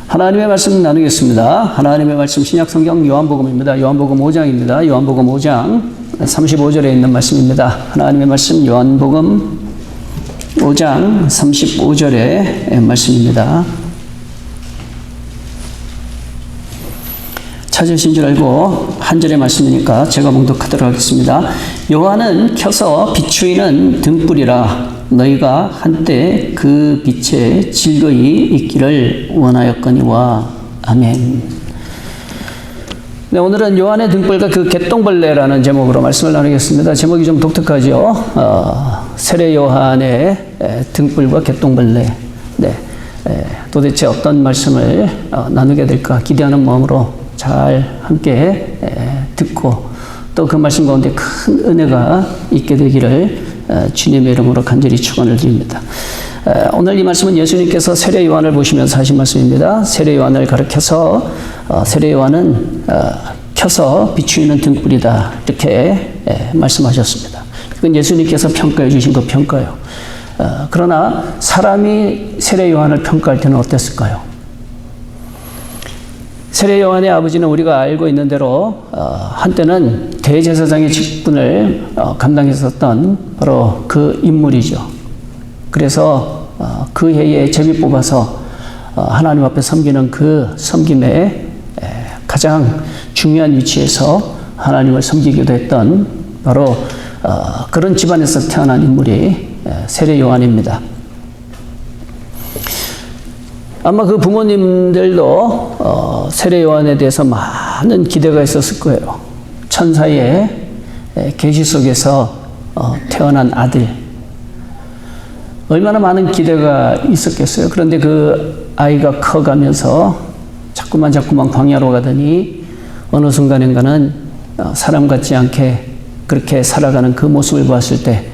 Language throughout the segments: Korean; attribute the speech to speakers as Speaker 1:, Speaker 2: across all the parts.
Speaker 1: 하나님의 말씀 나누겠습니다. 하나님의 말씀 신약성경 요한복음입니다. 요한복음 5장입니다. 요한복음 5장 35절에 있는 말씀입니다. 하나님의 말씀 요한복음 5장 35절의 말씀입니다. 찾으신 줄 알고 한 절의 말씀이니까 제가 봉독하도록 하겠습니다. 요한은 켜서 비추이는 등불이라 너희가 한때 그 빛에 즐거이 있기를 원하였거니와. 아멘. 네, 오늘은 요한의 등불과 그 개똥벌레라는 제목으로 말씀을 나누겠습니다. 제목이 좀 독특하죠. 세례 요한의 등불과 개똥벌레. 네, 도대체 어떤 말씀을 나누게 될까 기대하는 마음으로 잘 함께 듣고 또 그 말씀 가운데 큰 은혜가 있게 되기를 주님의 이름으로 간절히 축원을 드립니다. 오늘 이 말씀은 예수님께서 세례 요한을 보시면서 하신 말씀입니다. 세례 요한을 가르쳐서 세례 요한은 켜서 비추이는 등불이다 이렇게 말씀하셨습니다. 그건 예수님께서 평가해 주신 그 평가요. 그러나 사람이 세례 요한을 평가할 때는 어땠을까요? 세례 요한의 아버지는 우리가 알고 있는 대로 한때는 대제사장의 직분을 감당했었던 바로 그 인물이죠. 그래서 그 해에 제비 뽑아서 하나님 앞에 섬기는 그 섬김에 가장 중요한 위치에서 하나님을 섬기기도 했던 바로 그런 집안에서 태어난 인물이 세례 요한입니다. 아마 그 부모님들도 세례 요한에 대해서 많은 기대가 있었을 거예요. 천사의 계시 속에서 태어난 아들. 얼마나 많은 기대가 있었겠어요. 그런데 그 아이가 커가면서 자꾸만 광야로 가더니 어느 순간인가는 사람 같지 않게 그렇게 살아가는 그 모습을 봤을 때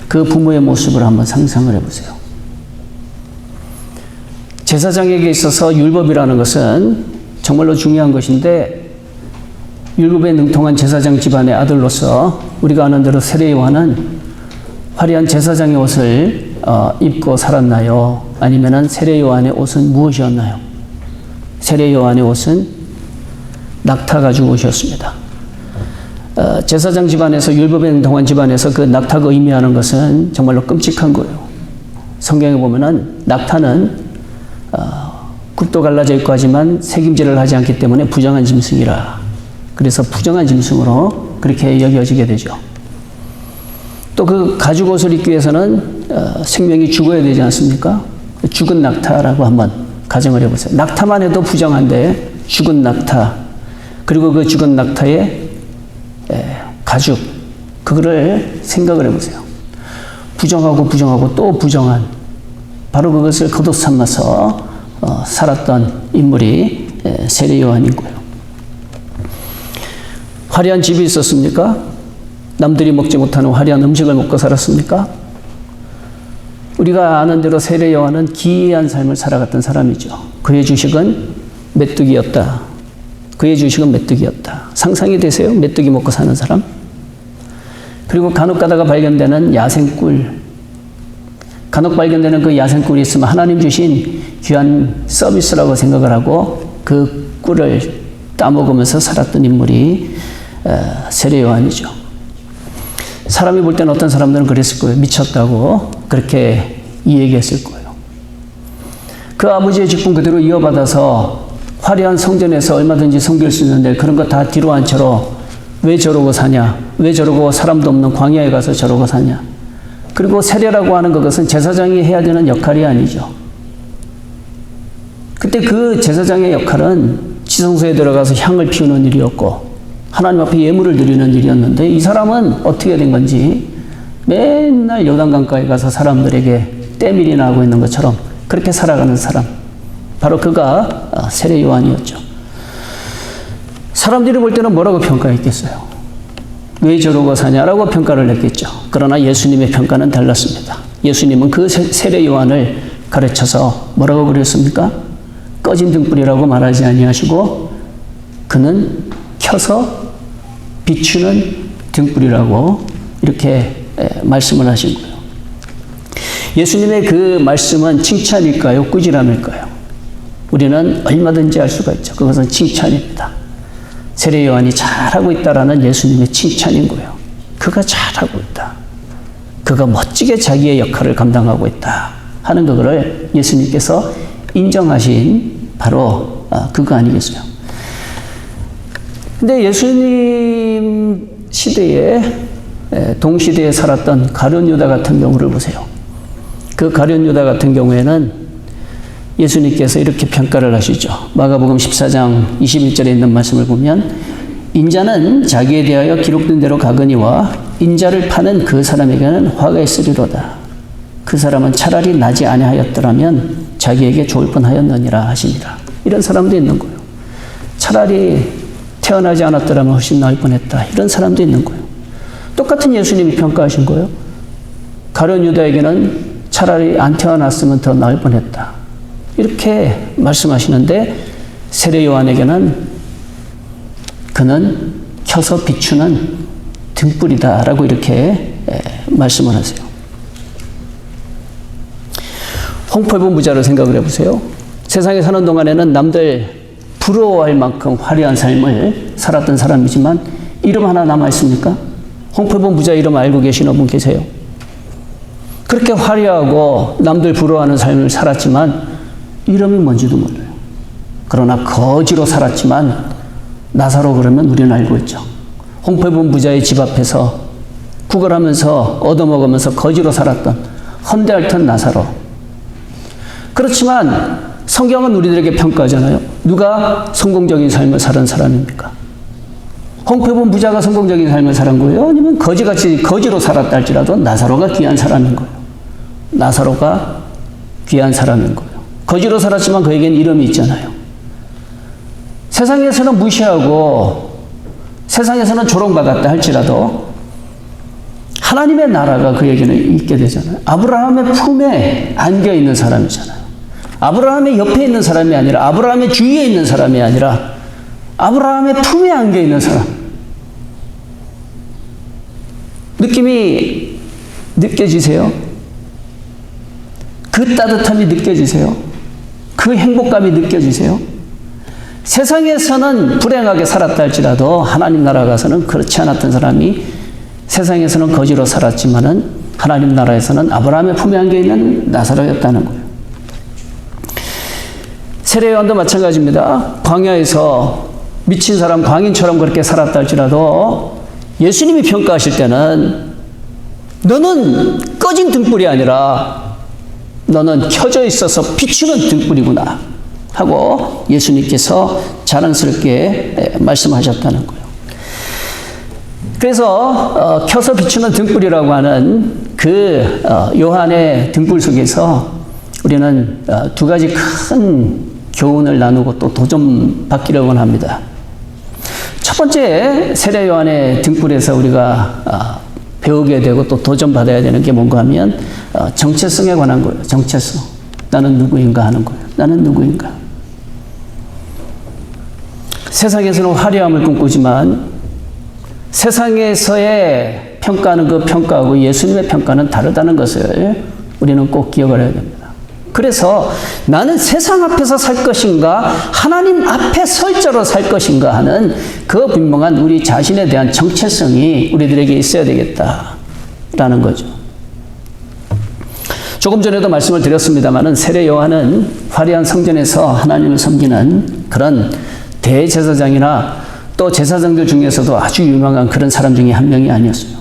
Speaker 1: 그 부모의 모습을 한번 상상을 해보세요. 제사장에게 있어서 율법이라는 것은 정말로 중요한 것인데 율법에 능통한 제사장 집안의 아들로서 우리가 아는 대로 세례 요한은 화려한 제사장의 옷을 입고 살았나요? 아니면은 세례 요한의 옷은 무엇이었나요? 세례 요한의 옷은 낙타 가지고 옷이었습니다. 제사장 집안에서 율법에 능통한 집안에서 그 낙타가 의미하는 것은 정말로 끔찍한 거예요. 성경에 보면은 낙타는 굽도 갈라져 있고 하지만 색임질을 하지 않기 때문에 부정한 짐승이라. 그래서 부정한 짐승으로 그렇게 여겨지게 되죠. 또 그 가죽 옷을 입기 위해서는 생명이 죽어야 되지 않습니까? 죽은 낙타라고 한번 가정을 해보세요. 낙타만 해도 부정한데 죽은 낙타 그리고 그 죽은 낙타의 가죽 그거를 생각을 해보세요. 부정하고 또 부정한 바로 그것을 겉옷 삼아서 살았던 인물이 세례 요한인 거예요. 화려한 집이 있었습니까? 남들이 먹지 못하는 화려한 음식을 먹고 살았습니까? 우리가 아는 대로 세례 요한은 기이한 삶을 살아갔던 사람이죠. 그의 주식은 메뚜기였다. 상상이 되세요? 메뚜기 먹고 사는 사람? 그리고 간혹 가다가 발견되는 야생꿀. 간혹 발견되는 그 야생꿀이 있으면 하나님 주신 귀한 서비스라고 생각을 하고 그 꿀을 따먹으면서 살았던 인물이 세례 요한이죠. 사람이 볼 때는 어떤 사람들은 그랬을 거예요. 미쳤다고 그렇게 이야기했을 거예요. 그 아버지의 직분 그대로 이어받아서 화려한 성전에서 얼마든지 섬길 수 있는데 그런 거 다 뒤로 한 채로 왜 저러고 사냐? 왜 저러고 사람도 없는 광야에 가서 저러고 사냐? 그리고 세례라고 하는 그것은 제사장이 해야 되는 역할이 아니죠. 그때 그 제사장의 역할은 지성소에 들어가서 향을 피우는 일이었고 하나님 앞에 예물을 드리는 일이었는데 이 사람은 어떻게 된 건지 맨날 요단강가에 가서 사람들에게 때밀이나 하고 있는 것처럼 그렇게 살아가는 사람. 바로 그가 세례 요한이었죠. 사람들이 볼 때는 뭐라고 평가했겠어요? 왜 저러고 사냐라고 평가를 했겠죠. 그러나 예수님의 평가는 달랐습니다. 예수님은 그 세례 요한을 가르쳐서 뭐라고 그랬습니까? 꺼진 등불이라고 말하지 아니하시고 그는 켜서 비추는 등불이라고 이렇게 말씀을 하신 거예요. 예수님의 그 말씀은 칭찬일까요? 꾸지람일까요? 우리는 얼마든지 할 수가 있죠. 그것은 칭찬입니다. 세례 요한이 잘하고 있다라는 예수님의 칭찬인 거예요. 그가 잘하고 있다. 그가 멋지게 자기의 역할을 감당하고 있다 하는 그거를 예수님께서 인정하신 바로 그거 아니겠어요. 근데 예수님 시대에 동시대에 살았던 가룟 유다 같은 경우를 보세요. 그 가룟 유다 같은 경우에는 예수님께서 이렇게 평가를 하시죠. 마가복음 14장 21절에 있는 말씀을 보면 인자는 자기에 대하여 기록된 대로 가거니와 인자를 파는 그 사람에게는 화가 있으리로다. 그 사람은 차라리 나지 아니하였더라면 자기에게 좋을 뻔하였느니라 하시니라. 이런 사람도 있는 거예요. 차라리 태어나지 않았더라면 훨씬 나을 뻔했다. 이런 사람도 있는 거예요. 똑같은 예수님이 평가하신 거예요. 가룟 유다에게는 차라리 안 태어났으면 더 나을 뻔했다. 이렇게 말씀하시는데 세례 요한에게는 그는 켜서 비추는 등불이다라고 이렇게 말씀을 하세요. 홍포의 부자를 생각을 해보세요. 세상에 사는 동안에는 남들 부러워할 만큼 화려한 삶을 살았던 사람이지만 이름 하나 남아있습니까? 홍포의 부자 이름 알고 계시는 분 계세요? 그렇게 화려하고 남들 부러워하는 삶을 살았지만 이름이 뭔지도 몰라요. 그러나 거지로 살았지만 나사로 그러면 우리는 알고 있죠. 홍포의 부자의 집 앞에서 구걸하면서 얻어먹으면서 거지로 살았던 헌데알턴 나사로. 그렇지만 성경은 우리들에게 평가하잖아요. 누가 성공적인 삶을 사는 사람입니까? 홍포의 부자가 성공적인 삶을 살은 거예요? 아니면 거지같이 거지로 살았다 할지라도 나사로가 귀한 사람인 거예요. 나사로가 귀한 사람인 거예요. 거지로 살았지만 그에겐 이름이 있잖아요. 세상에서는 무시하고 세상에서는 조롱받았다 할지라도 하나님의 나라가 그에게는 있게 되잖아요. 아브라함의 품에 안겨 있는 사람이잖아요. 아브라함의 옆에 있는 사람이 아니라 아브라함의 주위에 있는 사람이 아니라 아브라함의 품에 안겨 있는 사람. 느낌이 느껴지세요? 그 따뜻함이 느껴지세요? 그 행복감이 느껴지세요? 세상에서는 불행하게 살았다 할지라도 하나님 나라 가서는 그렇지 않았던 사람이 세상에서는 거지로 살았지만은 하나님 나라에서는 아브라함의 품에 안겨 있는 나사로였다는 거예요. 세례 요한도 마찬가지입니다. 광야에서 미친 사람 광인처럼 그렇게 살았다 할지라도 예수님이 평가하실 때는 너는 꺼진 등불이 아니라 너는 켜져 있어서 비추는 등불이구나 하고 예수님께서 자랑스럽게 말씀하셨다는 거예요. 그래서 켜서 비추는 등불이라고 하는 그 요한의 등불 속에서 우리는 두 가지 큰 교훈을 나누고 또 도전받기를 원합니다. 첫 번째 세례 요한의 등불에서 우리가 배우게 되고 또 도전받아야 되는 게 뭔가 하면 정체성에 관한 거예요. 정체성. 나는 누구인가 하는 거예요. 나는 누구인가. 세상에서는 화려함을 꿈꾸지만 세상에서의 평가하는 그 평가하고 예수님의 평가는 다르다는 것을 우리는 꼭 기억을 해야 됩니다. 그래서 나는 세상 앞에서 살 것인가 하나님 앞에 설자로 살 것인가 하는 그 분명한 우리 자신에 대한 정체성이 우리들에게 있어야 되겠다라는 거죠. 조금 전에도 말씀을 드렸습니다마는 세례 요한은 화려한 성전에서 하나님을 섬기는 그런 대제사장이나 또 제사장들 중에서도 아주 유명한 그런 사람 중에 한 명이 아니었어요.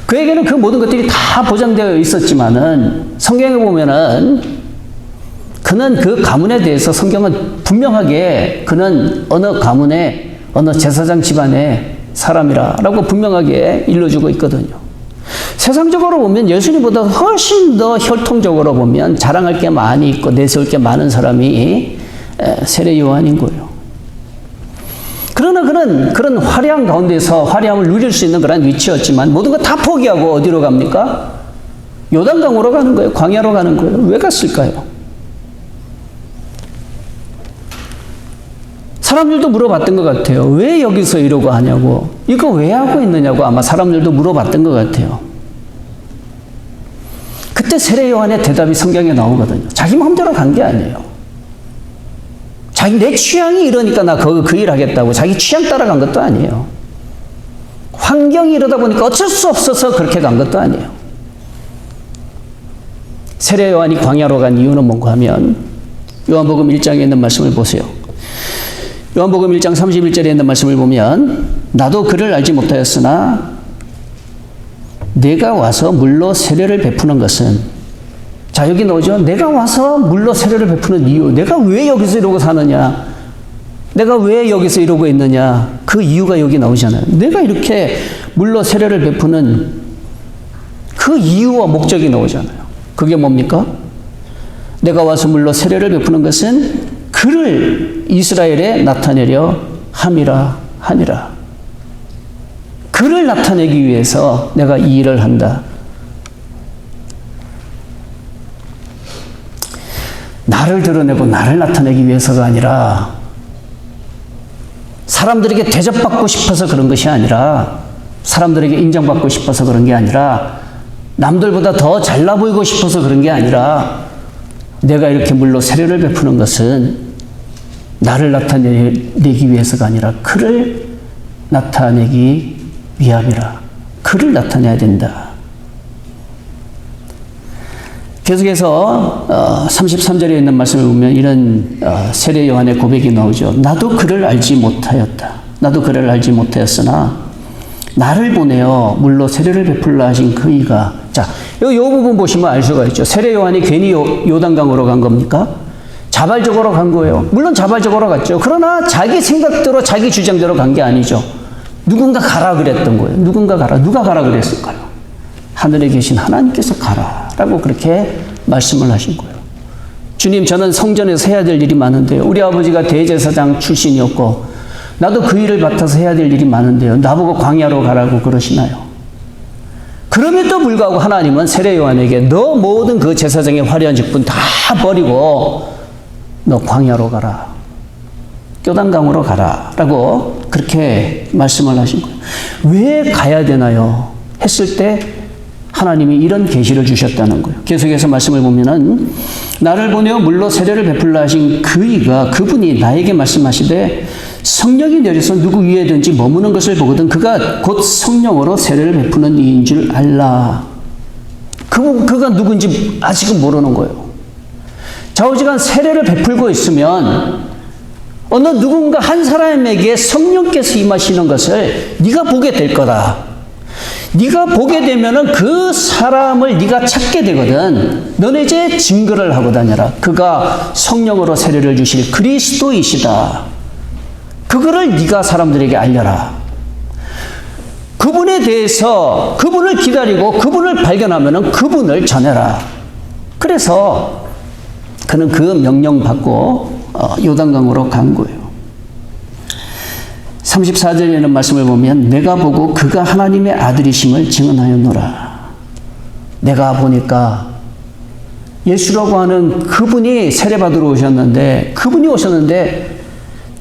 Speaker 1: 그에게는 그 모든 것들이 다 보장되어 있었지만은 성경에 보면은 그는 그 가문에 대해서 성경은 분명하게 그는 어느 가문의 어느 제사장 집안의 사람이라고 분명하게 일러주고 있거든요. 세상적으로 보면 예수님보다 훨씬 더 혈통적으로 보면 자랑할 게 많이 있고 내세울 게 많은 사람이 세례 요한인 거예요. 그러나 그는 그런 화려한 가운데서 화려함을 누릴 수 있는 그런 위치였지만 모든 거 다 포기하고 어디로 갑니까? 요단강으로 가는 거예요. 광야로 가는 거예요. 왜 갔을까요? 사람들도 물어봤던 것 같아요. 왜 여기서 이러고 하냐고. 이거 왜 하고 있느냐고 아마 사람들도 물어봤던 것 같아요. 그때 세례 요한의 대답이 성경에 나오거든요. 자기 마음대로 간 게 아니에요. 내 취향이 이러니까 나 그 일 하겠다고 자기 취향 따라간 것도 아니에요. 환경이 이러다 보니까 어쩔 수 없어서 그렇게 간 것도 아니에요. 세례 요한이 광야로 간 이유는 뭔가 하면 요한복음 1장에 있는 말씀을 보세요. 요한복음 1장 31절에 있는 말씀을 보면 나도 그를 알지 못하였으나 내가 와서 물로 세례를 베푸는 것은, 자 여기 나오죠. 내가 와서 물로 세례를 베푸는 이유, 내가 왜 여기서 이러고 사느냐, 내가 왜 여기서 이러고 있느냐, 그 이유가 여기 나오잖아요. 내가 이렇게 물로 세례를 베푸는 그 이유와 목적이 나오잖아요. 그게 뭡니까? 내가 와서 물로 세례를 베푸는 것은 그를 이스라엘에 나타내려 함이라 하니라. 그를 나타내기 위해서 내가 이 일을 한다. 나를 드러내고 나를 나타내기 위해서가 아니라, 사람들에게 대접받고 싶어서 그런 것이 아니라, 사람들에게 인정받고 싶어서 그런 게 아니라, 남들보다 더 잘나 보이고 싶어서 그런 게 아니라, 내가 이렇게 물로 세례를 베푸는 것은 나를 나타내기 위해서가 아니라 그를 나타내기 위함이라. 그를 나타내야 된다. 계속해서 33절에 있는 말씀을 보면 이런 세례 요한의 고백이 나오죠. 나도 그를 알지 못하였다. 나도 그를 알지 못하였으나 나를 보내어 물로 세례를 베풀라 하신 그 이가, 자, 이 부분 보시면 알 수가 있죠. 세례 요한이 괜히 요단강으로 간 겁니까? 자발적으로 간 거예요. 물론 자발적으로 갔죠. 그러나 자기 생각대로 자기 주장대로 간 게 아니죠. 누군가 가라 그랬던 거예요. 누군가 가라. 누가 가라 그랬을까요? 하늘에 계신 하나님께서 가라라고 그렇게 말씀을 하신 거예요. 주님, 저는 성전에서 해야 될 일이 많은데요. 우리 아버지가 대제사장 출신이었고 나도 그 일을 맡아서 해야 될 일이 많은데요. 나보고 광야로 가라고 그러시나요? 그럼에도 불구하고 하나님은 세례 요한에게 너 모든 그 제사장의 화려한 직분 다 버리고 너 광야로 가라. 요단강으로 가라. 라고 그렇게 말씀을 하신 거예요. 왜 가야 되나요? 했을 때 하나님이 이런 계시를 주셨다는 거예요. 계속해서 말씀을 보면은 나를 보내어 물로 세례를 베풀라 하신 그분이 나에게 말씀하시되 성령이 내려서 누구 위에든지 머무는 것을 보거든 그가 곧 성령으로 세례를 베푸는 이인 줄 알라. 그가 누군지 아직은 모르는 거예요. 좌우지간 세례를 베풀고 있으면 어느 누군가 한 사람에게 성령께서 임하시는 것을 네가 보게 될 거다. 네가 보게 되면은 그 사람을 네가 찾게 되거든. 너네 이제 증거를 하고 다녀라. 그가 성령으로 세례를 주실 그리스도이시다. 그거를 네가 사람들에게 알려라. 그분에 대해서 그분을 기다리고 그분을 발견하면은 그분을 전해라. 그래서 그는 그 명령 받고 요단강으로 간 거예요. 34절에 있는 말씀을 보면 내가 보고 그가 하나님의 아들이심을 증언하였노라. 내가 보니까 예수라고 하는 그분이 세례받으러 오셨는데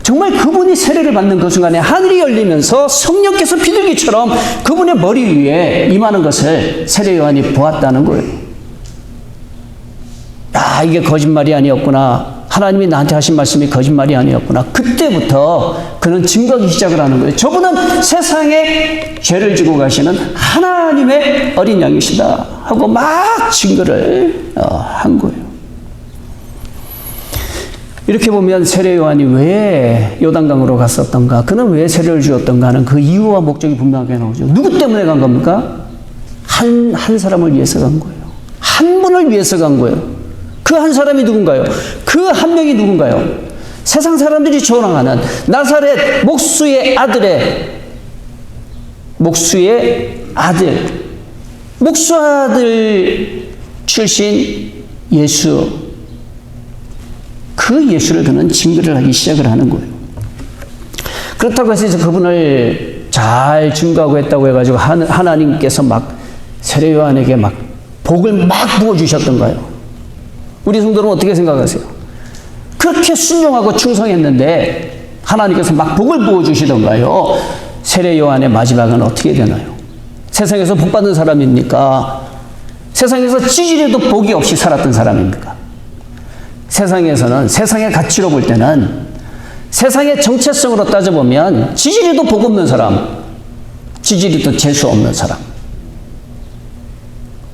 Speaker 1: 정말 그분이 세례를 받는 그 순간에 하늘이 열리면서 성령께서 비둘기처럼 그분의 머리 위에 임하는 것을 세례 요한이 보았다는 거예요. 아, 이게 거짓말이 아니었구나. 하나님이 나한테 하신 말씀이 거짓말이 아니었구나. 그때부터 그는 증거하기 시작을 하는 거예요. 저분은 세상에 죄를 지고 가시는 하나님의 어린 양이시다 하고 막 증거를 한 거예요. 이렇게 보면 세례 요한이 왜 요단강으로 갔었던가, 그는 왜 세례를 주었던가 하는 그 이유와 목적이 분명하게 나오죠. 누구 때문에 간 겁니까? 한 사람을 위해서 간 거예요. 한 분을 위해서 간 거예요. 그 한 사람이 누군가요? 그 한 명이 누군가요? 세상 사람들이 조롱하는 나사렛 목수의 아들, 목수 아들 출신 예수, 그 예수를 그는 증거를 하기 시작을 하는 거예요. 그렇다고 해서 그분을 잘 증거하고 했다고 해가지고 하나님께서 막 세례 요한에게 막 복을 막 부어주셨던가요? 우리 성도는 어떻게 생각하세요? 그렇게 순종하고 충성했는데 하나님께서 막 복을 부어주시던가요? 세례 요한의 마지막은 어떻게 되나요? 세상에서 복 받는 사람입니까? 세상에서 찌질해도 복이 없이 살았던 사람입니까? 세상에서는, 세상의 가치로 볼 때는, 세상의 정체성으로 따져보면 찌질해도 복 없는 사람, 찌질해도 재수 없는 사람,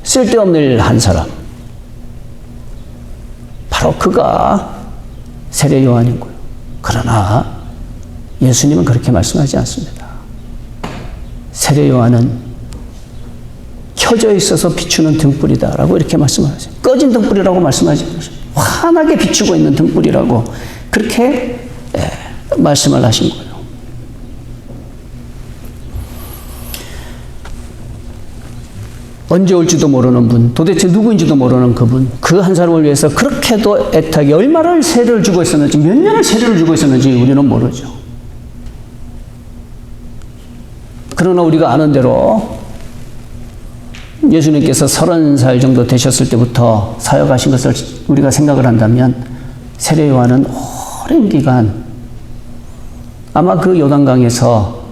Speaker 1: 쓸데없는 일 한 사람, 바로 그가 세례 요한인 거예요. 그러나 예수님은 그렇게 말씀하지 않습니다. 세례 요한은 켜져 있어서 비추는 등불이다라고 이렇게 말씀하세요. 꺼진 등불이라고 말씀하지 않으세요. 환하게 비추고 있는 등불이라고 그렇게 말씀을 하신 거예요. 언제 올지도 모르는 분, 도대체 누구인지도 모르는 그분, 그 한 사람을 위해서 그렇게도 애타게 얼마나 세례를 주고 있었는지, 몇 년을 세례를 주고 있었는지 우리는 모르죠. 그러나 우리가 아는 대로 예수님께서 30살 정도 되셨을 때부터 사역하신 것을 우리가 생각을 한다면 세례 요한은 오랜 기간 아마 그 요단강에서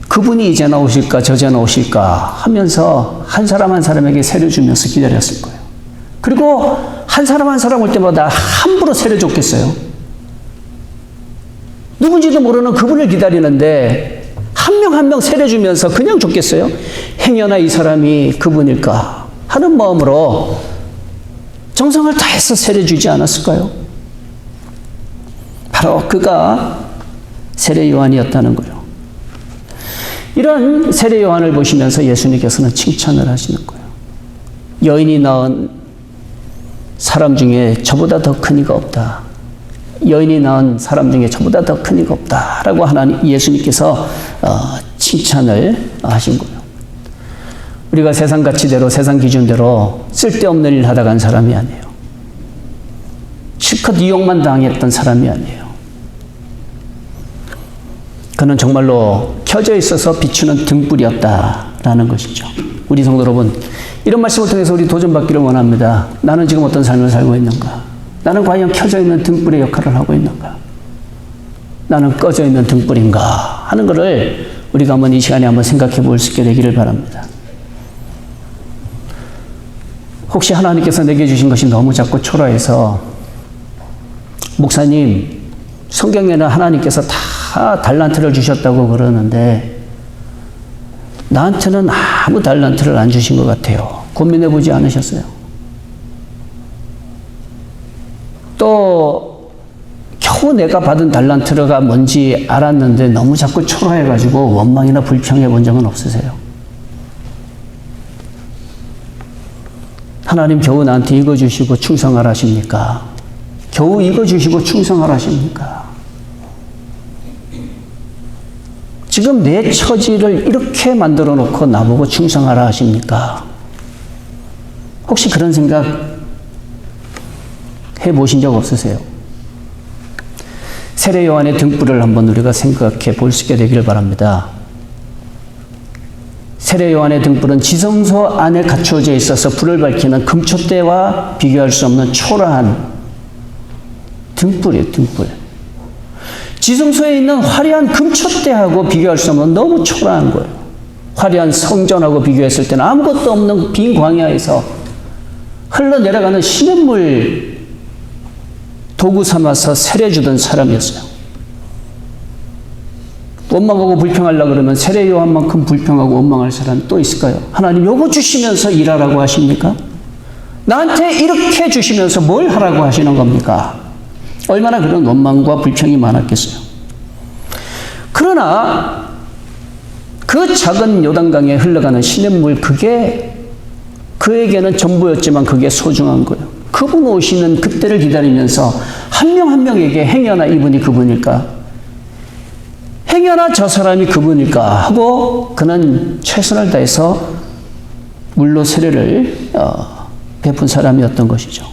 Speaker 1: 그분이 이제 나오실까 저제 나오실까 하면서 한 사람 한 사람에게 세례 주면서 기다렸을 거예요. 그리고 한 사람 한 사람 올 때마다 함부로 세례 줬겠어요? 누군지도 모르는 그분을 기다리는데 한 명 한 명 세례 주면서 그냥 줬겠어요? 행여나 이 사람이 그분일까 하는 마음으로 정성을 다해서 세례 주지 않았을까요? 바로 그가 세례 요한이었다는 거예요. 이런 세례 요한을 보시면서 예수님께서는 칭찬을 하시는 거예요. 여인이 낳은 사람 중에 저보다 더 큰 이가 없다. 여인이 낳은 사람 중에 저보다 더 큰 이가 없다. 라고 하나님 예수님께서 칭찬을 하신 거예요. 우리가 세상 가치대로 세상 기준대로 쓸데없는 일 하다 간 사람이 아니에요. 실컷 이용만 당했던 사람이 아니에요. 그는 정말로 켜져 있어서 비추는 등불이었다라는 것이죠. 우리 성도 여러분, 이런 말씀을 통해서 우리 도전받기를 원합니다. 나는 지금 어떤 삶을 살고 있는가? 나는 과연 켜져 있는 등불의 역할을 하고 있는가? 나는 꺼져 있는 등불인가? 하는 것을 우리가 한번 이 시간에 한번 생각해 볼 수 있게 되기를 바랍니다. 혹시 하나님께서 내게 주신 것이 너무 작고 초라해서 목사님, 성경에는 하나님께서 다 달란트를 주셨다고 그러는데 나한테는 아무 달란트를 안 주신 것 같아요. 고민해 보지 않으셨어요? 또 겨우 내가 받은 달란트가 뭔지 알았는데 너무 자꾸 초라해가지고 원망이나 불평해 본 적은 없으세요? 하나님 겨우 나한테 이거 주시고 충성하라 하십니까? 겨우 이거 주시고 충성하라 하십니까? 지금 내 처지를 이렇게 만들어 놓고 나보고 충성하라 하십니까? 혹시 그런 생각 해보신 적 없으세요? 세례 요한의 등불을 한번 우리가 생각해 볼 수 있게 되기를 바랍니다. 세례 요한의 등불은 지성소 안에 갖추어져 있어서 불을 밝히는 금촛대와 비교할 수 없는 초라한 등불이에요, 등불. 지성소에 있는 화려한 금촛대하고 비교할 수 없는 너무 초라한 거예요. 화려한 성전하고 비교했을 때는 아무것도 없는 빈 광야에서 흘러내려가는 시냇물 도구 삼아서 세례 주던 사람이었어요. 원망하고 불평하려고 그러면 세례 요한만큼 불평하고 원망할 사람 또 있을까요? 하나님 요거 주시면서 일하라고 하십니까? 나한테 이렇게 주시면서 뭘 하라고 하시는 겁니까? 얼마나 그런 원망과 불평이 많았겠어요. 그러나 그 작은 요단강에 흘러가는 시냇물, 그게 그에게는 전부였지만 그게 소중한 거예요. 그분 오시는 그때를 기다리면서 한 명 한 명에게 행여나 이분이 그분일까? 행여나 저 사람이 그분일까? 하고 그는 최선을 다해서 물로 세례를 베푼 사람이었던 것이죠.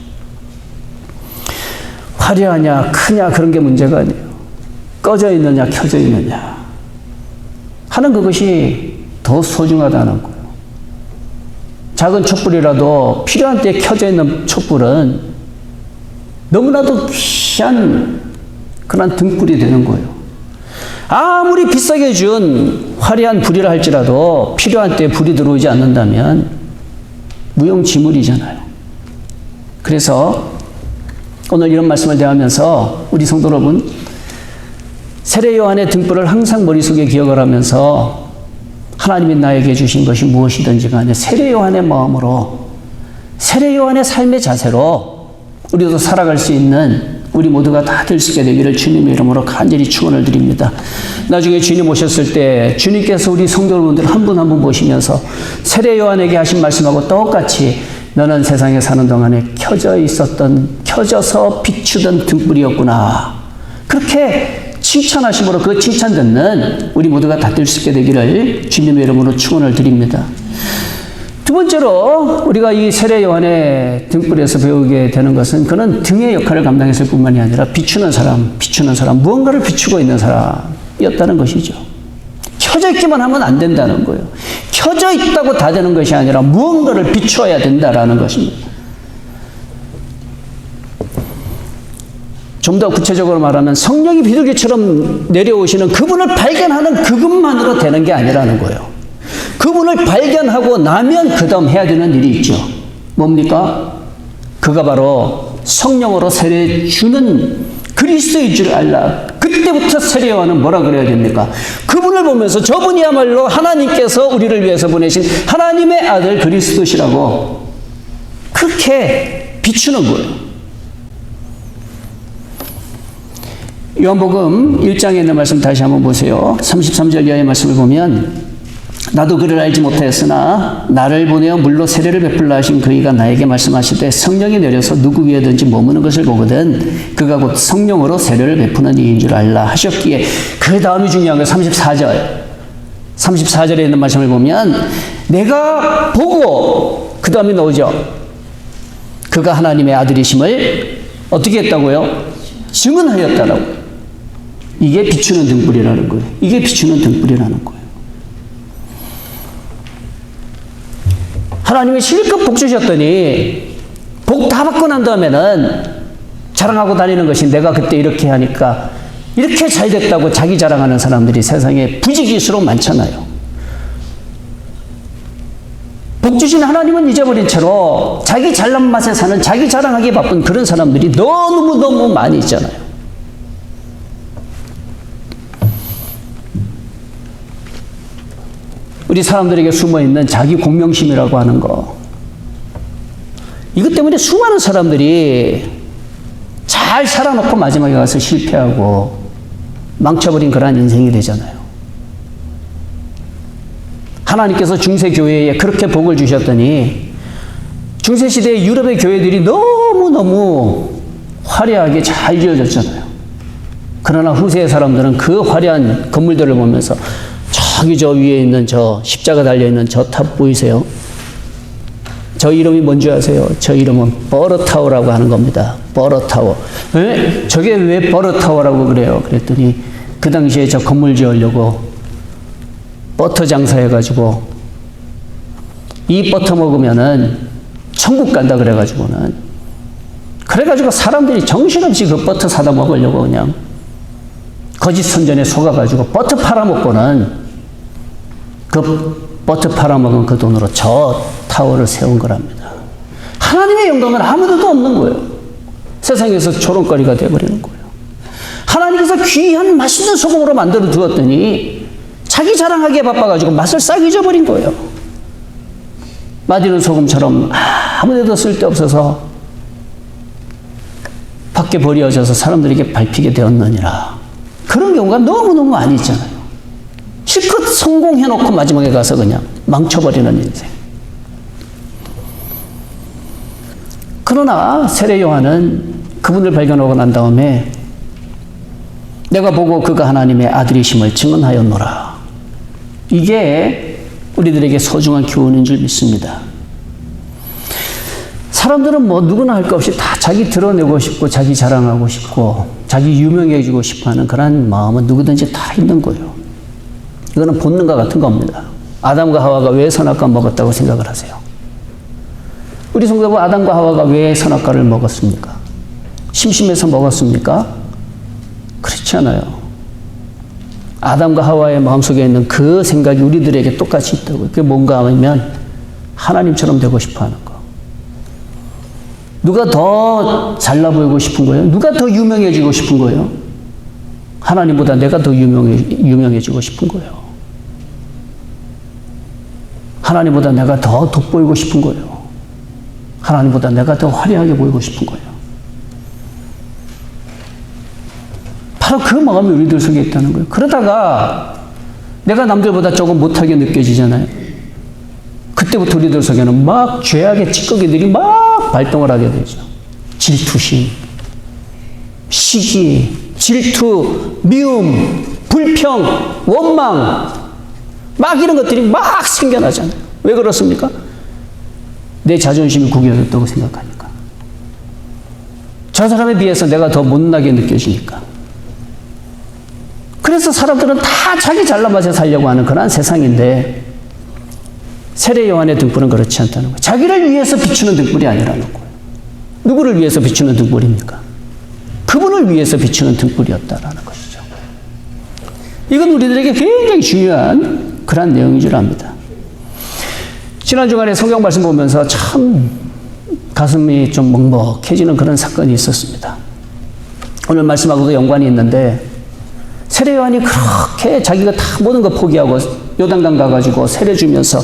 Speaker 1: 화려하냐 크냐 그런 게 문제가 아니에요. 꺼져 있느냐 켜져 있느냐 하는 그것이 더 소중하다는 거예요. 작은 촛불이라도 필요한 때에 켜져 있는 촛불은 너무나도 귀한 그런 등불이 되는 거예요. 아무리 비싸게 준 화려한 불이라 할지라도 필요한 때에 불이 들어오지 않는다면 무용지물이잖아요. 그래서 오늘 이런 말씀을 대하면서 우리 성도 여러분, 세례 요한의 등불을 항상 머릿속에 기억을 하면서 하나님이 나에게 주신 것이 무엇이든지 간에 세례 요한의 마음으로, 세례 요한의 삶의 자세로 우리도 살아갈 수 있는 우리 모두가 다 될 수 있게 되기를 주님의 이름으로 간절히 축원을 드립니다. 나중에 주님 오셨을 때 주님께서 우리 성도 여러분들 한 분 한 분 보시면서 세례 요한에게 하신 말씀하고 똑같이 너는 세상에 사는 동안에 켜져서 비추던 등불이었구나. 그렇게 칭찬하심으로 그 칭찬 듣는 우리 모두가 다 될 수 있게 되기를 주님의 이름으로 축원을 드립니다. 두 번째로 우리가 이 세례 요한의 등불에서 배우게 되는 것은 그는 등의 역할을 감당했을 뿐만이 아니라 비추는 사람, 무언가를 비추고 있는 사람이었다는 것이죠. 켜져 있기만 하면 안 된다는 거예요. 켜져 있다고 다 되는 것이 아니라 무언가를 비추어야 된다라는 것입니다. 좀 더 구체적으로 말하면 성령이 비둘기처럼 내려오시는 그분을 발견하는 그것만으로 되는 게 아니라는 거예요. 그분을 발견하고 나면 그 다음 해야 되는 일이 있죠. 뭡니까? 그가 바로 성령으로 세례 주는 그리스도인 줄 알라. 그때부터 세례 요한은 뭐라 그래야 됩니까? 그분을 보면서 저분이야말로 하나님께서 우리를 위해서 보내신 하나님의 아들 그리스도시라고 그렇게 비추는 거예요. 요한복음 1장에 있는 말씀 다시 한번 보세요. 33절 이하의 말씀을 보면 나도 그를 알지 못하였으나 나를 보내어 물로 세례를 베풀라 하신 그이가 나에게 말씀하시되 성령이 내려서 누구 위에든지 머무는 것을 보거든 그가 곧 성령으로 세례를 베푸는 이인 줄 알라 하셨기에 그 다음이 중요한 거예요. 34절에 있는 말씀을 보면 내가 보고 그 다음이 나오죠. 그가 하나님의 아들이심을 어떻게 했다고요? 증언하였다라고. 이게 비추는 등불이라는 거예요. 이게 비추는 등불이라는 거예요. 하나님이 실컷 복 주셨더니 복 다 받고 난 다음에는 자랑하고 다니는 것이 내가 그때 이렇게 하니까 이렇게 잘 됐다고 자기 자랑하는 사람들이 세상에 부지기수로 많잖아요. 복 주신 하나님은 잊어버린 채로 자기 잘난 맛에 사는 자기 자랑하기에 바쁜 그런 사람들이 너무너무 많이 있잖아요. 우리 사람들에게 숨어있는 자기 공명심이라고 하는 거. 이것 때문에 수많은 사람들이 잘 살아놓고 마지막에 가서 실패하고 망쳐버린 그러한 인생이 되잖아요. 하나님께서 중세교회에 그렇게 복을 주셨더니 중세시대의 유럽의 교회들이 너무너무 화려하게 잘 지어졌잖아요. 그러나 후세의 사람들은 그 화려한 건물들을 보면서 저기 저 위에 있는 저 십자가 달려있는 저 탑 보이세요? 저 이름이 뭔지 아세요? 저 이름은 버러타워라고 하는 겁니다. 버러타워. 왜? 저게 왜 버러타워라고 그래요? 그랬더니 그 당시에 저 건물 지으려고 버터 장사해가지고 이 버터 먹으면은 천국 간다 그래가지고는 그래가지고 사람들이 정신없이 그 버터 사다 먹으려고 그냥 거짓 선전에 속아가지고 버터 팔아먹고는 그 버터 팔아먹은 그 돈으로 저 타워를 세운 거랍니다. 하나님의 영광은 아무데도 없는 거예요. 세상에서 조롱거리가 되어버리는 거예요. 하나님께서 귀한 맛있는 소금으로 만들어 두었더니 자기 자랑하기에 바빠가지고 맛을 싹 잊어버린 거예요. 맛있는 소금처럼 아무데도 쓸데없어서 밖에 버려져서 사람들에게 밟히게 되었느니라. 그런 경우가 너무너무 많이 있잖아요. 실컷 성공해놓고 마지막에 가서 그냥 망쳐버리는 인생. 그러나 세례 요한은 그분을 발견하고 난 다음에 내가 보고 그가 하나님의 아들이심을 증언하였노라. 이게 우리들에게 소중한 교훈인 줄 믿습니다. 사람들은 뭐 누구나 할 것 없이 다 자기 드러내고 싶고 자기 자랑하고 싶고 자기 유명해지고 싶어하는 그런 마음은 누구든지 다 있는 거예요. 이거는 본능과 같은 겁니다. 아담과 하와가 왜 선악과 먹었다고 생각을 하세요? 우리 성도분 아담과 하와가 왜 선악과를 먹었습니까? 심심해서 먹었습니까? 그렇지 않아요. 아담과 하와의 마음속에 있는 그 생각이 우리들에게 똑같이 있다고요. 그게 뭔가 하면 하나님처럼 되고 싶어 하는 거. 누가 더 잘나 보이고 싶은 거예요? 누가 더 유명해지고 싶은 거예요? 하나님보다 내가 더 유명해지고 싶은 거예요. 하나님보다 내가 더 돋보이고 싶은 거예요. 하나님보다 내가 더 화려하게 보이고 싶은 거예요. 바로 그 마음이 우리들 속에 있다는 거예요. 그러다가 내가 남들보다 조금 못하게 느껴지잖아요. 그때부터 우리들 속에는 막 죄악의 찌꺼기들이 막 발동을 하게 되죠. 질투심, 시기, 질투, 미움, 불평, 원망, 막 이런 것들이 막 생겨나잖아요. 왜 그렇습니까? 내 자존심이 구겨졌다고 생각하니까. 저 사람에 비해서 내가 더 못나게 느껴지니까. 그래서 사람들은 다 자기 잘난 맛에 살려고 하는 그런 세상인데, 세례 요한의 등불은 그렇지 않다는 거예요. 자기를 위해서 비추는 등불이 아니라는 거예요. 누구를 위해서 비추는 등불입니까? 그분을 위해서 비추는 등불이었다라는 것이죠. 이건 우리들에게 굉장히 중요한 그런 내용인 줄 압니다. 지난 주간에 성경 말씀 보면서 참 가슴이 좀 먹먹해지는 그런 사건이 있었습니다. 오늘 말씀하고도 연관이 있는데, 세례 요한이 그렇게 자기가 다 모든 거 포기하고 요단강 가가지고 세례 주면서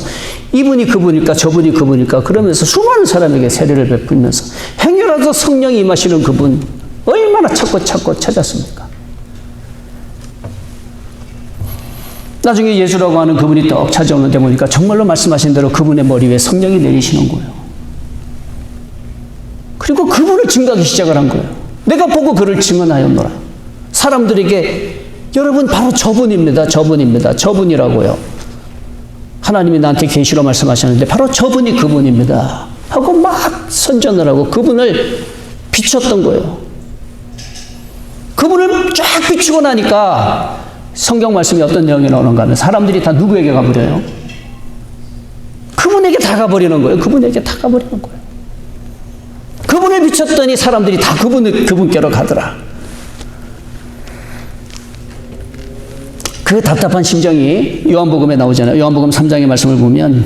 Speaker 1: 이분이 그분일까 저분이 그분일까 그러면서 수많은 사람에게 세례를 베풀면서 행여라도 성령이 임하시는 그분 얼마나 찾고 찾았습니까? 나중에 예수라고 하는 그분이 떡 찾아오는데 보니까 정말로 말씀하신 대로 그분의 머리 위에 성령이 내리시는 거예요. 그리고 그분을 증거하기 시작을 한 거예요. 내가 보고 그를 증언하였노라. 사람들에게 여러분 바로 저분입니다. 저분이라고요. 하나님이 나한테 계시로 말씀하셨는데 바로 저분이 그분입니다. 하고 막 선전을 하고 그분을 비췄던 거예요. 그분을 쫙 비추고 나니까 성경 말씀이 어떤 내용이 나오는가 하면 사람들이 다 누구에게 가버려요? 그분에게 다 가버리는 거예요. 그분에게 다 가버리는 거예요. 그분을 비췄더니 사람들이 다 그분께로 가더라. 그 답답한 심정이 요한복음에 나오잖아요. 요한복음 3장의 말씀을 보면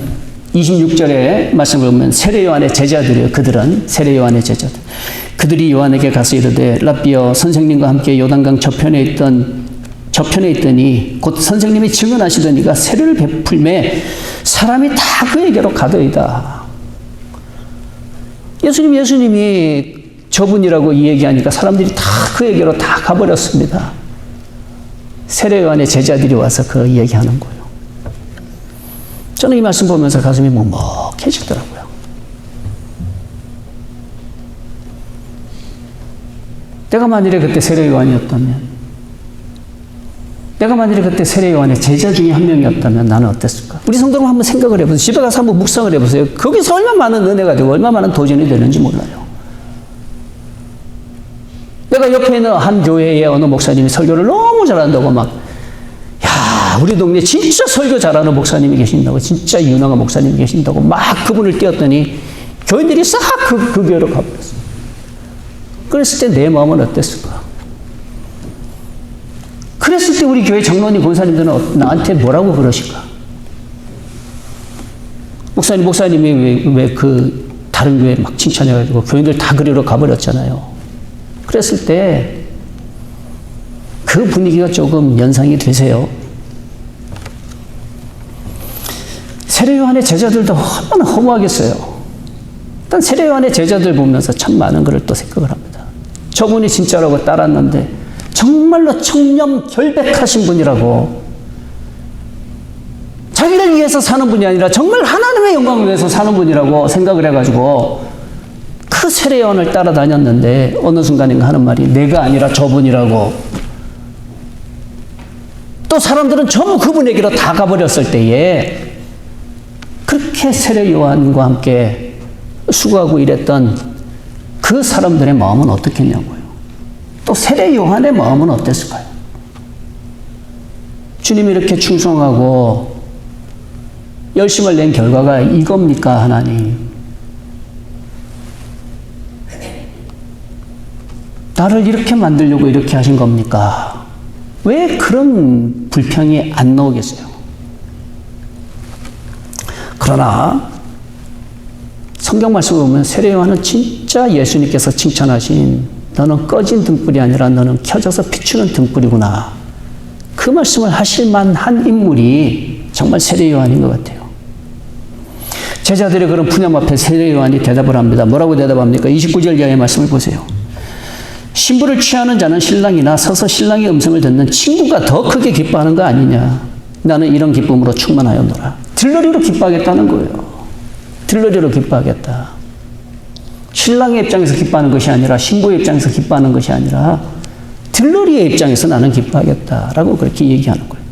Speaker 1: 26절의 말씀을 보면 세례 요한의 제자들이에요. 그들은 세례 요한의 제자들. 그들이 요한에게 가서 이르되 랍비여 선생님과 함께 요단강 저편에 있더니 곧 선생님이 증언하시더니가 세례를 베풀매 사람이 다 그에게로 가더이다. 예수님이 저분이라고 이 얘기하니까 사람들이 다 그에게로 다 가버렸습니다. 세례 요한의 제자들이 와서 그 얘기하는 거예요. 저는 이 말씀 보면서 가슴이 먹먹해지더라고요. 내가 만일에 그때 세례 요한이었다면, 내가 만일에 그때 세례 요한의 제자 중에 한 명이었다면 나는 어땠을까? 우리 성도님 한번 생각을 해보세요. 집에 가서 한번 묵상을 해보세요. 거기서 얼마나 많은 은혜가 되고 얼마나 많은 도전이 되는지 몰라요. 내가 옆에 있는 한 교회의 어느 목사님이 설교를 너무 잘한다고 야, 우리 동네에 진짜 설교 잘하는 목사님이 계신다고, 진짜 유능한 목사님이 계신다고 막 그분을 띄웠더니 교인들이 싹 그 교회로 가버렸어요. 그랬을 때 내 마음은 어땠을까? 그랬을 때 우리 교회 장로님, 권사님들은 나한테 뭐라고 그러실까? 목사님이 왜 그 다른 교회 막 칭찬해가지고 교인들 다 그리로 가버렸잖아요. 그랬을 때 그 분위기가 조금 연상이 되세요. 세례 요한의 제자들도 얼마나 허무하겠어요. 일단 세례 요한의 제자들 보면서 참 많은 것을 또 생각을 합니다. 저분이 진짜라고 따랐는데 정말로 청렴 결백하신 분이라고, 자기를 위해서 사는 분이 아니라 정말 하나님의 영광을 위해서 사는 분이라고 생각을 해가지고 그 세례 요한을 따라다녔는데 어느 순간인가 하는 말이 내가 아니라 저분이라고. 또 사람들은 전부 그분에게로 다 가버렸을 때에 그렇게 세례 요한과 함께 수고하고 일했던 그 사람들의 마음은 어떻겠냐고요. 또 세례 요한의 마음은 어땠을까요? 주님이 이렇게 충성하고 열심을 낸 결과가 이겁니까, 하나님? 나를 이렇게 만들려고 이렇게 하신 겁니까? 왜 그런 불평이 안 나오겠어요? 그러나 성경 말씀을 보면 세례 요한은 진짜 예수님께서 칭찬하신 너는 꺼진 등불이 아니라 너는 켜져서 비추는 등불이구나. 그 말씀을 하실 만한 인물이 정말 세례 요한인 것 같아요. 제자들의 그런 푸념 앞에 세례 요한이 대답을 합니다. 뭐라고 대답합니까? 29절 이하의 말씀을 보세요. 신부를 취하는 자는 신랑이나 서서 신랑의 음성을 듣는 친구가 더 크게 기뻐하는 거 아니냐. 나는 이런 기쁨으로 충만하였노라. 들러리로 기뻐하겠다는 거예요. 들러리로 기뻐하겠다. 신랑의 입장에서 기뻐하는 것이 아니라 신부의 입장에서 기뻐하는 것이 아니라 들러리의 입장에서 나는 기뻐하겠다라고 그렇게 얘기하는 거예요.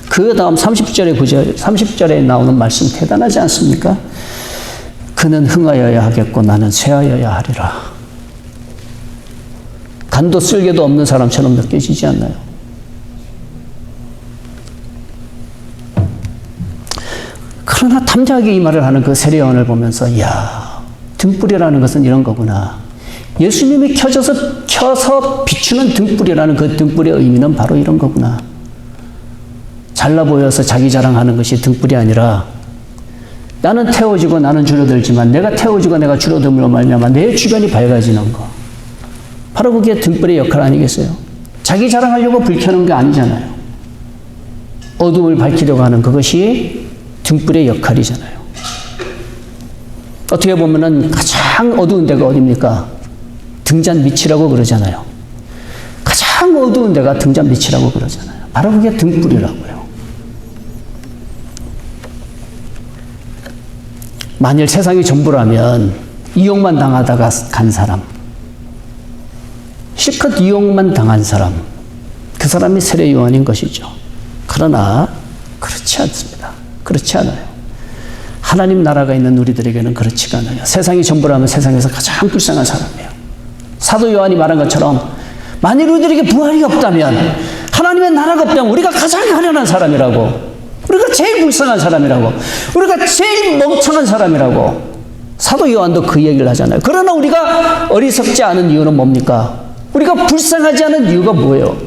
Speaker 1: 그 다음 30절에 나오는 말씀 대단하지 않습니까? 그는 흥하여야 하겠고 나는 쇠하여야 하리라. 간도 쓸개도 없는 사람처럼 느껴지지 않나요? 그러나 담대하게 이 말을 하는 그 세례 요한을 보면서 이야, 등불이라는 것은 이런 거구나. 예수님이 켜서 비추는 등불이라는 그 등불의 의미는 바로 이런 거구나. 잘나 보여서 자기 자랑하는 것이 등불이 아니라 나는 태워지고 나는 줄어들지만 내가 태워지고 내가 줄어들므로 말미암아 내 주변이 밝아지는 거. 바로 그게 등불의 역할 아니겠어요? 자기 자랑하려고 불 켜는 게 아니잖아요. 어둠을 밝히려고 하는 그것이 등불의 역할이잖아요. 어떻게 보면은 가장 어두운 데가 어디입니까? 등잔 밑이라고 그러잖아요. 가장 어두운 데가 등잔 밑이라고 그러잖아요. 바로 그게 등불이라고요. 만일 세상이 전부라면 이용만 당하다가 간 사람, 실컷 이용만 당한 사람, 그 사람이 세례 요한인 것이죠. 그러나 그렇지 않습니다. 그렇지 않아요. 하나님 나라가 있는 우리들에게는 그렇지가 않아요. 세상이 전부라면 세상에서 가장 불쌍한 사람이에요. 사도 요한이 말한 것처럼 만일 우리들에게 부활이 없다면, 하나님의 나라가 없다면 우리가 가장 가련한 사람이라고, 우리가 제일 불쌍한 사람이라고, 우리가 제일 멍청한 사람이라고 사도 요한도 그 얘기를 하잖아요. 그러나 우리가 어리석지 않은 이유는 뭡니까? 우리가 불쌍하지 않은 이유가 뭐예요?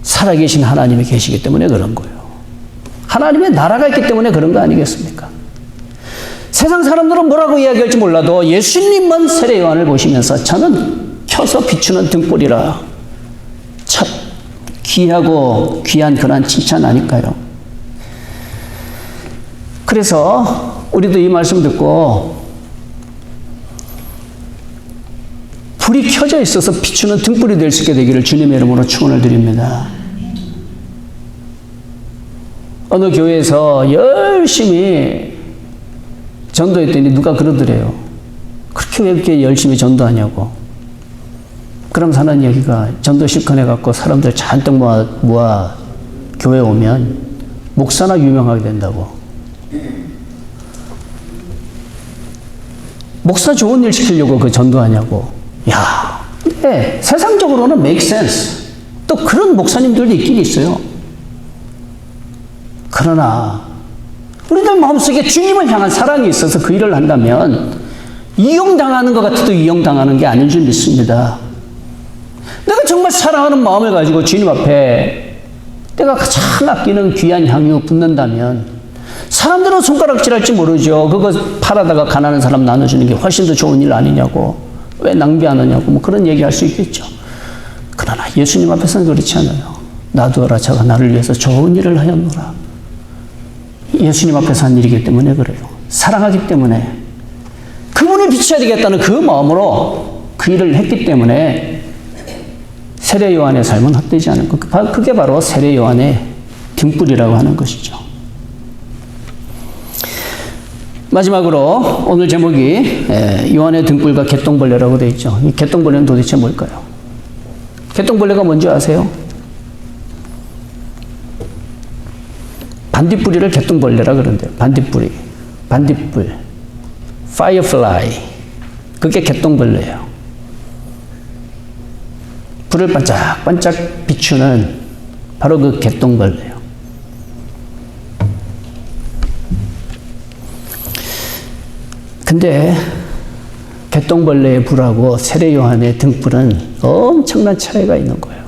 Speaker 1: 살아계신 하나님이 계시기 때문에 그런 거예요. 하나님의 나라가 있기 때문에 그런 거 아니겠습니까? 세상 사람들은 뭐라고 이야기할지 몰라도 예수님은 세례 요한을 보시면서 저는 켜서 비추는 등불이라, 참 귀하고 귀한 그런 칭찬 아닐까요? 그래서 우리도 이 말씀 듣고 불이 켜져 있어서 비추는 등불이 될 수 있게 되기를 주님의 이름으로 축원을 드립니다. 어느 교회에서 열심히 전도했더니 누가 그러더래요. 그렇게 왜 이렇게 열심히 전도하냐고. 그러면서 하는 얘기가, 전도 실컷 해갖고 사람들 잔뜩 모아 교회 오면 목사나 유명하게 된다고. 목사 좋은 일 시키려고 그 전도하냐고. 야, 근데 세상적으로는 make sense. 또 그런 목사님들도 있긴 있어요. 그러나 우리들 마음속에 주님을 향한 사랑이 있어서 그 일을 한다면 이용당하는 것 같아도 이용당하는 게 아닌 줄 믿습니다. 내가 정말 사랑하는 마음을 가지고 주님 앞에 내가 가장 아끼는 귀한 향유 붓는다면 사람들은 손가락질할지 모르죠. 그거 팔아다가 가난한 사람 나눠주는 게 훨씬 더 좋은 일 아니냐고, 왜 낭비하느냐고, 뭐 그런 얘기할 수 있겠죠. 그러나 예수님 앞에서는 그렇지 않아요. 놔두어라, 저가 나를 위해서 좋은 일을 하였노라. 예수님 앞에서 한 일이기 때문에 그래요. 사랑하기 때문에, 그분을 비춰야 되겠다는 그 마음으로 그 일을 했기 때문에 세례 요한의 삶은 헛되지 않은 것. 그게 바로 세례 요한의 등불이라고 하는 것이죠. 마지막으로 오늘 제목이 요한의 등불과 개똥벌레라고 되어 있죠. 이 개똥벌레는 도대체 뭘까요? 개똥벌레가 뭔지 아세요? 반딧불이를 개똥벌레라 그러는데요. 반딧불이. 반딧불. firefly. 그게 개똥벌레예요. 불을 반짝반짝 비추는 바로 그 개똥벌레예요. 근데 개똥벌레의 불하고 세례 요한의 등불은 엄청난 차이가 있는 거예요.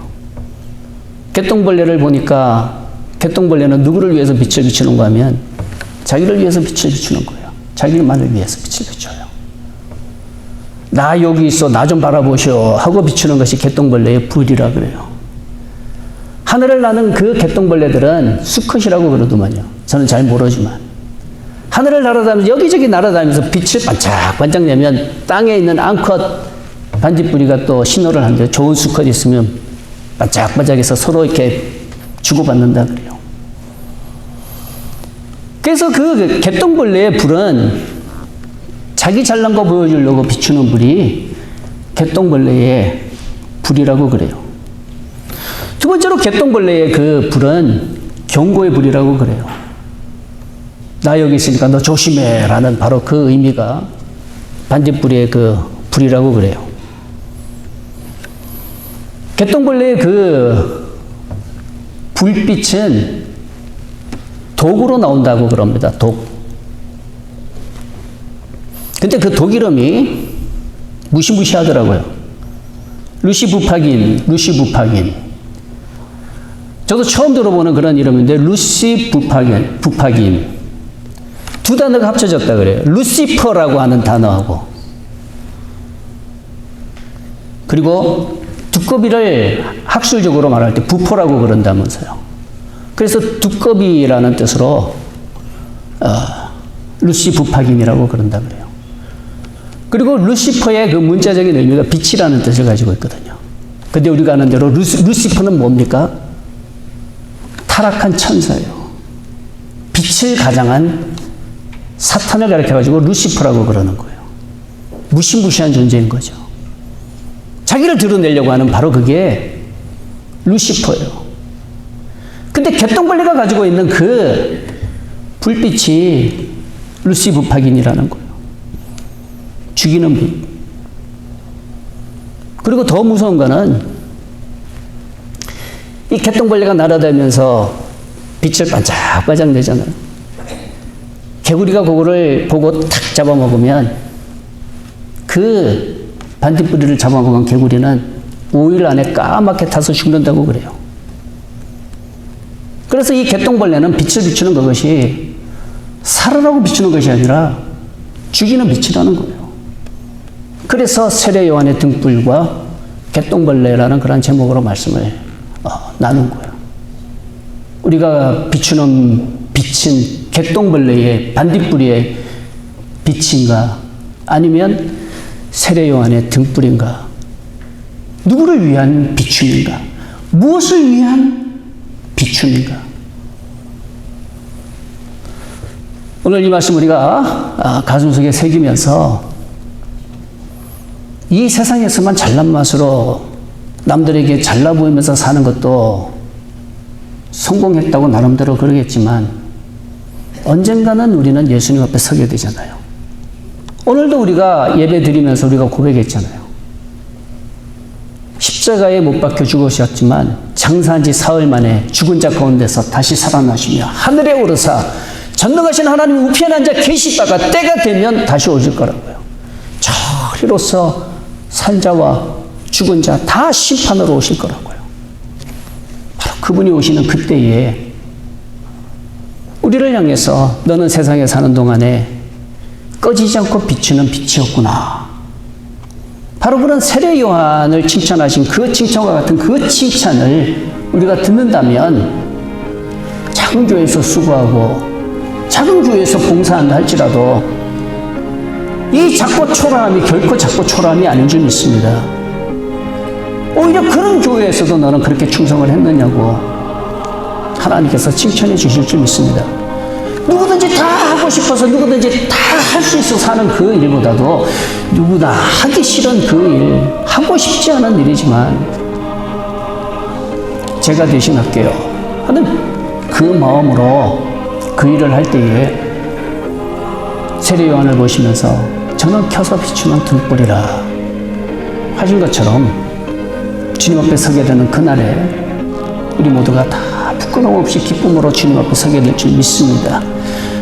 Speaker 1: 개똥벌레를 보니까 개똥벌레는 누구를 위해서 빛을 비추는가 하면 자기를 위해서 빛을 비추는 거예요. 자기만을 위해서 빛을 비춰요. 나 여기 있어, 나 좀 바라보시오 하고 비추는 것이 개똥벌레의 불이라 그래요. 하늘을 나는 그 개똥벌레들은 수컷이라고 그러더만요. 저는 잘 모르지만. 하늘을 날아다니면서 여기저기 날아다니면서 빛을 반짝반짝 내면 땅에 있는 앙컷 반딧불이가 또 신호를 하는데 좋은 수컷이 있으면 반짝반짝해서 서로 이렇게 주고받는다 그래요. 그래서 그 개똥벌레의 불은 자기 잘난 거 보여주려고 비추는 불이 개똥벌레의 불이라고 그래요. 두 번째로 개똥벌레의 그 불은 경고의 불이라고 그래요. 나 여기 있으니까 너 조심해 라는 바로 그 의미가 반딧불의 그 불이라고 그래요. 개똥벌레의 그 불빛은 독으로 나온다고 그럽니다. 독. 근데 그 독 이름이 무시무시하더라고요. 루시부파긴. 저도 처음 들어보는 그런 이름인데 루시부파긴. 두 단어가 합쳐졌다 그래요. 루시퍼라고 하는 단어하고. 그리고 두꺼비를 학술적으로 말할 때 부포라고 그런다면서요. 그래서 두꺼비라는 뜻으로 루시부파긴이라고 그런다 그래요. 그리고 루시퍼의 그 문자적인 의미가 빛이라는 뜻을 가지고 있거든요. 근데 우리가 아는 대로 루시퍼는 뭡니까? 타락한 천사예요. 빛을 가장한 사탄을 가리켜가지고 루시퍼라고 그러는 거예요. 무시무시한 존재인 거죠. 자기를 드러내려고 하는 바로 그게 루시퍼예요. 근데 개똥벌레가 가지고 있는 그 불빛이 루시부파긴이라는 거예요. 죽이는 빛. 그리고 더 무서운 거는 이 개똥벌레가 날아다니면서 빛을 반짝반짝 내잖아요. 개구리가 그거를 보고 탁 잡아먹으면 그 반딧불이를 잡아먹은 개구리는 5일 안에 까맣게 타서 죽는다고 그래요. 그래서 이 개똥벌레는 빛을 비추는 그것이 살아라고 비추는 것이 아니라 죽이는 빛이라는 거예요. 그래서 세례 요한의 등불과 개똥벌레라는 그런 제목으로 말씀을 나눈 거예요. 우리가 비추는 빛은 개똥벌레의 반딧불이의 빛인가 아니면 세례 요한의 등불인가? 누구를 위한 비춤인가? 무엇을 위한 비춤인가? 오늘 이 말씀 우리가 가슴속에 새기면서 이 세상에서만 잘난 맛으로 남들에게 잘나 보이면서 사는 것도 성공했다고 나름대로 그러겠지만 언젠가는 우리는 예수님 앞에 서게 되잖아요. 오늘도 우리가 예배 드리면서 우리가 고백했잖아요. 십자가에 못 박혀 죽으셨지만 장사한 지 사흘 만에 죽은 자 가운데서 다시 살아나시며 하늘에 오르사 전능하신 하나님 우편에 앉아 계시다가 때가 되면 다시 오실 거라고요. 저리로서 산 자와 죽은 자 다 심판으로 오실 거라고요. 바로 그분이 오시는 그때에 우리를 향해서 너는 세상에 사는 동안에 꺼지지 않고 비추는 빛이었구나. 바로 그런 세례 요한을 칭찬하신 그 칭찬과 같은 그 칭찬을 우리가 듣는다면 작은 교회에서 수고하고 작은 교회에서 봉사한다 할지라도 이 작고 초라함이 결코 작고 초라함이 아닌 줄 믿습니다. 오히려 그런 교회에서도 너는 그렇게 충성을 했느냐고 하나님께서 칭찬해 주실 줄 믿습니다. 누구든지 다 하고 싶어서 누구든지 다 할 수 있어 사는 그 일보다도 누구나 하기 싫은 그 일, 하고 싶지 않은 일이지만 제가 대신할게요 하는 그 마음으로 그 일을 할 때에 세례 요한을 보시면서 저는 켜서 비추는 등불이라 하신 것처럼 주님 앞에 서게 되는 그날에 우리 모두가 다 부끄러움 없이 기쁨으로 주님 앞에 서게 될 줄 믿습니다.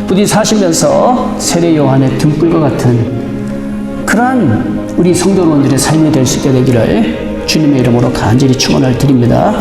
Speaker 1: 부디 사시면서 세례 요한의 등불과 같은 그러한 우리 성도원들의 삶이 될 수 있게 되기를 주님의 이름으로 간절히 축원을 드립니다.